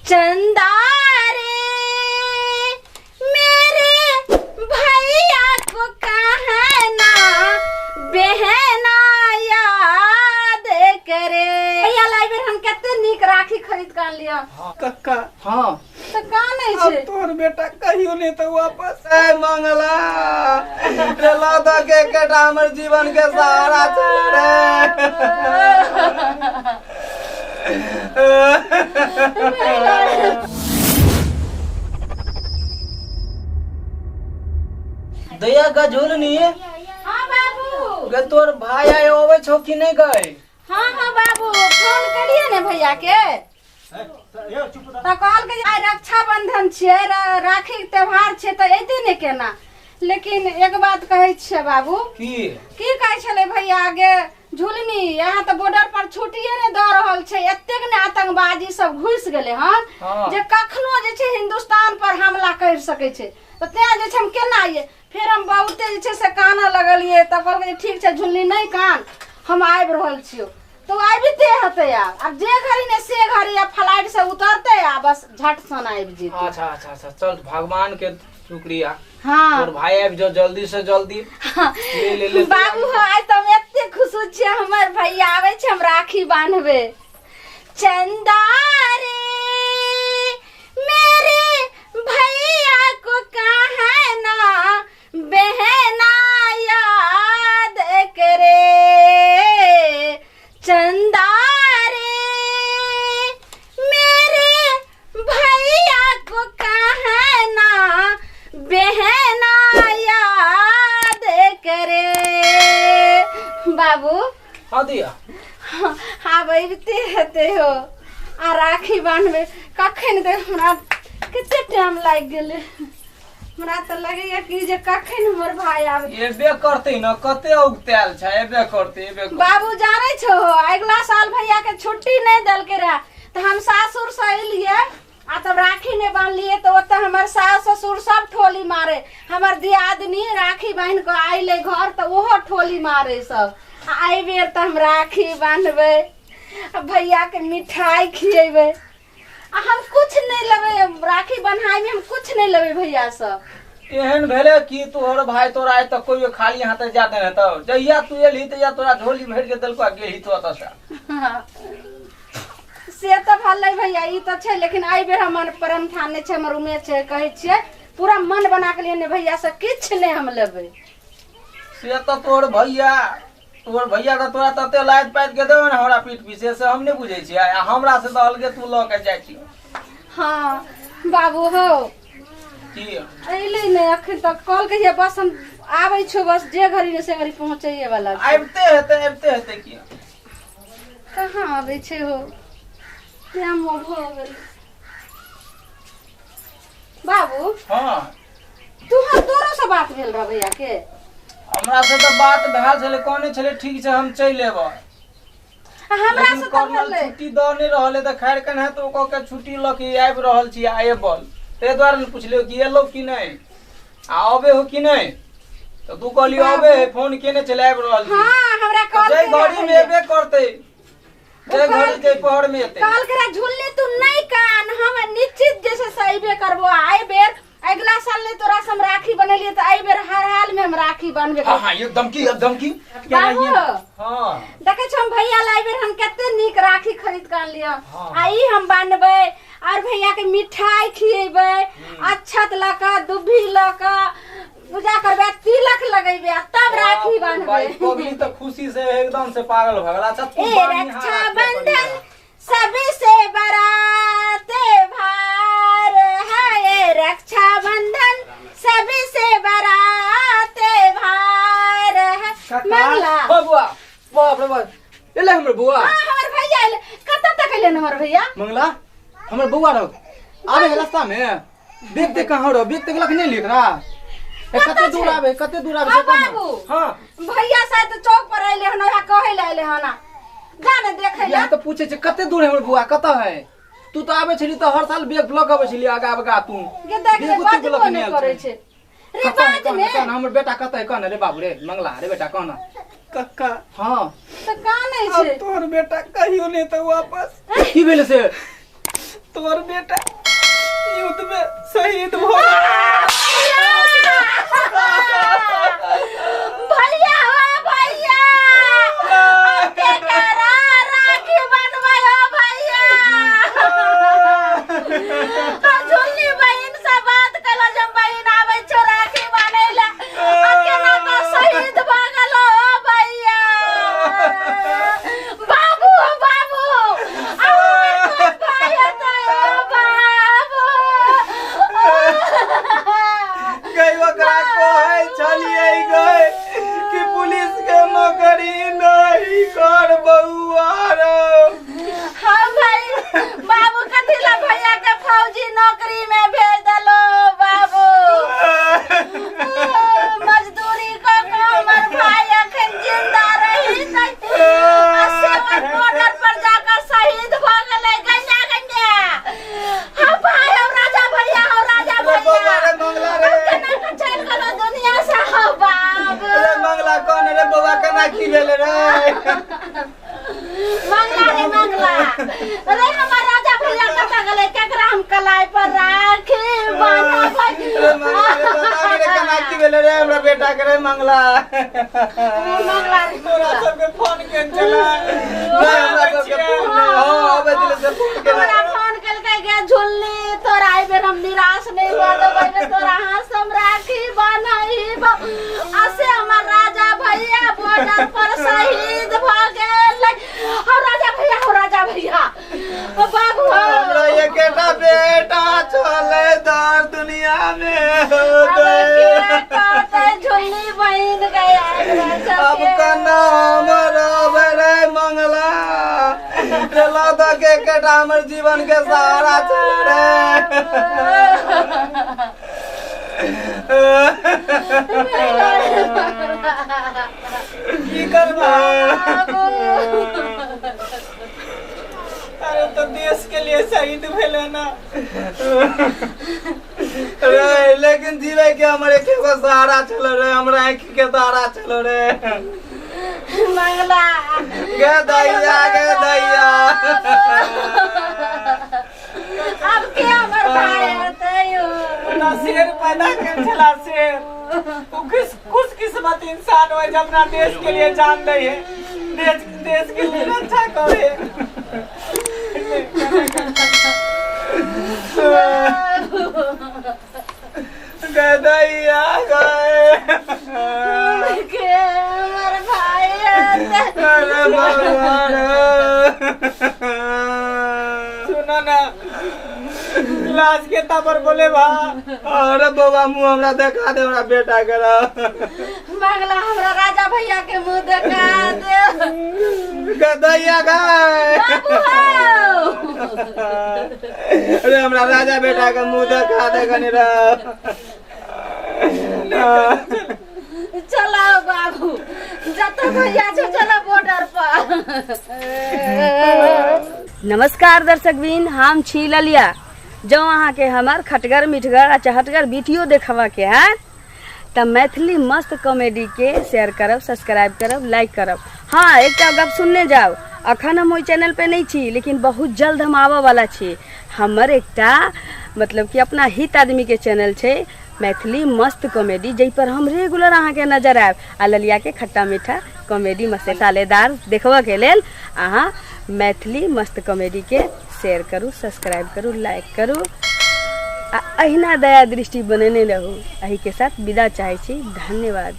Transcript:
चंदा रे मेरे भैया को कहना बहना याद करे। भैया लाइब्रेरी हम कितने निक राखी खरीद कर लिया। कक्का हाँ तो का नहीं अब छे तोर बेटा कहियो नहीं तो वापस ए मंगला रेला द के केटा हमर जीवन के सहारा चल रे। दया का झूलनी हाँ बाबू। गे तोर भाई आए होवे छौ कि नहीं गए। हाँ हाँ बाबू फोन करिए ने भैया के तो कहल के आइ रक्षाबंधन छे राखी के त्योहार छे तो एते ने केना। लेकिन एक बात कहे छे बाबू की कहे छले भैया आगे झुलनी यहाँ तो बॉर्डर पर छुट्टिए ने द रहल छे एतेक ने आतंकवादी सब घुस गेले हन जे कखनो जे छे हिंदुस्तान पर हमला कर सके छे। तो ते जे छे हम केना आइए फिर हम बहुते जे छे से काना लगलिए तो कहल ठीक छे झुलनी नहीं कान हम आबि रहल छियो। तो आबिते हते अब जे घड़ी ने से घड़ी अब फ्लाइट से उतरते बस झट सन आबि जेते। अच्छा अच्छा अच्छा चल भगवान के शुक्रिया। हाँ और भाई अब जो जल्दी से जल्दी ले बाबू आज तो हम एते खुश छिए हमर भैया आवे छे हम राखी बांधबे। चंदा रे मेरे भैया को कहना बहना याद करे। चंदा रे मेरे भैया को कहना बहना याद करे। बाबू हाँ दिया हाँ बैठते हते हो आ राखी बांधबे कखन दे हमरा कते टाइम लाग गेले। हमरा तो लगेया कि जे कखन हमर भाई आवे एबे करते न कते उगताल छ एबे करते बाबू जाने छो अगला साल भैया के छुट्टी नहीं दल के रहा तो हम सासुर से अलिए आ तब राखी ने बांध लिए तो ओत हमर सास ससुर सब ठोली मारे हमर दियादनी राखी बांध के आइले घर तो ओहो ठोली मारे सब। आई बेर तो हम राखी बांधबे भैया के मिठाई खिएबे हम कुछ नहीं लेबे राखी बन्हाई में हम कुछ नहीं लेबे भैया सब। एहन भेले कि तोहर भाई तोरा आज तक कोई खाली हाथ जाते न तो जहिया तू एलही तहिया तोरा झोली भर के देलको गेही तो अत से तो भले भैया ई तो छे लेकिन आई बेर हमर परम ठाने छे हमर उमे छे कहे छे पूरा मन बना के लिए भैया से किछ नहीं हम लेबे। से तो तोर भैया का तोरा तते लाइत पाइत के देबे न हमरा पीठ पीछे से हम नहीं बुझै छी आ हमरा से तो अलगे तू ल के जाय छी। हाँ बाबू हो की अइले ने अखन तक कॉल कहिए बस हम आबै छो बस जे घड़ी ने से घड़ी पहुंचैए वाला आबते हेते की कहां आबै छे हो टाइम हो गेल। बाबू हां तोरो से बात भेल रह भैया के हमरा से तो बात भेल छले कोने छले ठीक से हम चल लेब हमरा से तो भेल छुट्टी द नहीं रहले त खैर कन है तो को के छुट्टी ल के आबि रहल छी आएबल ते द्वारा ने पूछलियो कि एलो कि नहीं आबे हो कि नहीं तो तू कहली आबे फोन केने चले आबि रहल छी। हां हमरा कॉल जय गाड़ी में एबे करते जय गाड़ी जय पहाड़ में एते कॉल करा झुलने तू नहीं कान हम निश्चित जैसे सहीबे करबो आई बेर अगला साल ने तोरा से हम राखी बनेलिए तो आई बेर हर हाल में हम राखी बनबे। हां एकदम की बाबू हां देखे छ हम भैया लाई बेर हम कते निक राखी खरीद कर लिया आई हम बांधबे और भैया के मिठाई खिएबे अच्छत लका दुभी लका पूजा करबे तिलक लगेबे तब राखी बांधबे। भाई कोबली तो खुशी से एकदम से पागल भ गेला। अच्छा तू रक्षाबंधन सबसे बड़ा त्योहार है रक्षाबंधन सबसे बड़ा त्योहार है। मंगला बुआ बाप रे बाप एले हमर बुआ हमर भैया एले कत तक एले हमर भैया मंगला हमर बुआ रहो आबे रास्ता में देख कहां रहो देख लख नहीं लिख रहा कते दूर आबे से बाबू हां भैया शायद चौक पर आइले हन या कहे ले आइले हन जाने देखे ले तो पूछे छ कते दूर है हमर बुआ कत है तू तो आबे छली तो हर साल बैग ब्लॉक आबे छली आगा तू के देख ले बात कोने करे छे रे बात ने हमर बेटा कत है कन रे बाबू रे मंगला रे बेटा कन कक्का हां तो का नहीं छे तोर बेटा कहियो नहीं तो वापस की भेले से तोर बेटा युद्ध में शहीद हो गया। भैया हो भैया के करा राखी बनवायो भैया। झुल्ली बहन से बात कलो जब बहन आवे छो राखी बनेला केना का शहीद भ गेलो भैया। बाबू भैया तो बाबू गई ओकरा कोहे चलिए गए कि पुलिस के नौकरी नहीं कर बउआ रे। हाँ भाई बाबू कथी ला भैया के फौजी नौकरी में भेज दलो बाबू। मजदूरी को हमर भाई अखन जिंदा रही सेवन बॉर्डर पर जाकर शहीद हो गए गंजा गंजा। हाँ भाई हो राजा भैया हो राजा भैया मंगला रे चल गलो दुनिया से हो बाबू। रे मंगला कौन रे बउआ केना की भेल रे। मंगला रे मंगला अरे हमार राजा भैया कता गले केकरा हम कलाई पर राखी बांधा भाई। रे मंगला रे बता रे केना की भेल रे हमरा बेटा के रे मंगला। मंगला रे तोरा सबके फोन केन चला नहीं हमरा सबके फोन नहीं हां अबे दिले से फोन के तोरा फोन कल के झुल्ली तोरा आई बेर हम निराश नहीं हुआ तो भाई तोरा हाथ हम राखी बनाई असे हमार राजा भैया बॉर्डर पर शहीद भ गेल। हो राजा भैया हो राजा भैया ओ बाबू हमरा एकेटा बेटा चले दर दुनिया में हो गए। झुल्ली बहन गया अब का नाम रवे रे मंगला रे लादा के केटा हमर जीवन के सहारा चल रे। की करबा अरे तो देश के लिए शहीद भेले ना रे लेकिन जीवे के हमरे के सहारा चल रे हमरा आँखी के सहारा चल रे। मंगला गे दैया अब के हमर भाई हतयो ना शेर पैदा कर चला शेर तू खुश किस्मत इंसान हो जब अपना देश के लिए जान दे है देश के लिए रक्षा करे। गदैया गए के हमर भाई हतयो। अरे भगवान सुनो ना लाश के तबर बोले बा अरे बाबा मुंह हमरा देखा दे हमरा बेटा करा। मंगला हमरा राजा भैया के मुंह देखा दे गदैया गए बाबू हो। अरे हमरा राजा बेटा के मुंह देखा दे कनी रे। चलो बाबू जत भैया छो चलो बॉर्डर पर। नमस्कार दर्शक बिन हम छी ललिया जो अहाँ के हमार खटगर मिठगर आ चहटगर वीडियो देखवा के है तब मैथिली मस्त कॉमेडी के शेयर करब सब्सक्राइब करब लाइक करब। हाँ एक गप सुनने जाओ अखन हम ओइ चैनल पे नहीं छी लेकिन बहुत जल्द हम आवा वाला छी। हमर एकटा मतलब कि अपना हित आदमी के चैनल छे मैथिली मस्त कॉमेडी जै पर हम रेगुलर अहाँ के नजर आयब आ ललिया के खट्टा मीठा कॉमेडी मसालेदार देखबा के लेल अहाँ मैथिली मस्त कॉमेडी के शेयर करू सब्सक्राइब करू लाइक करू आ अहिना दया दृष्टि बनेने रहू। एही के साथ विदा चाहे छी। धन्यवाद।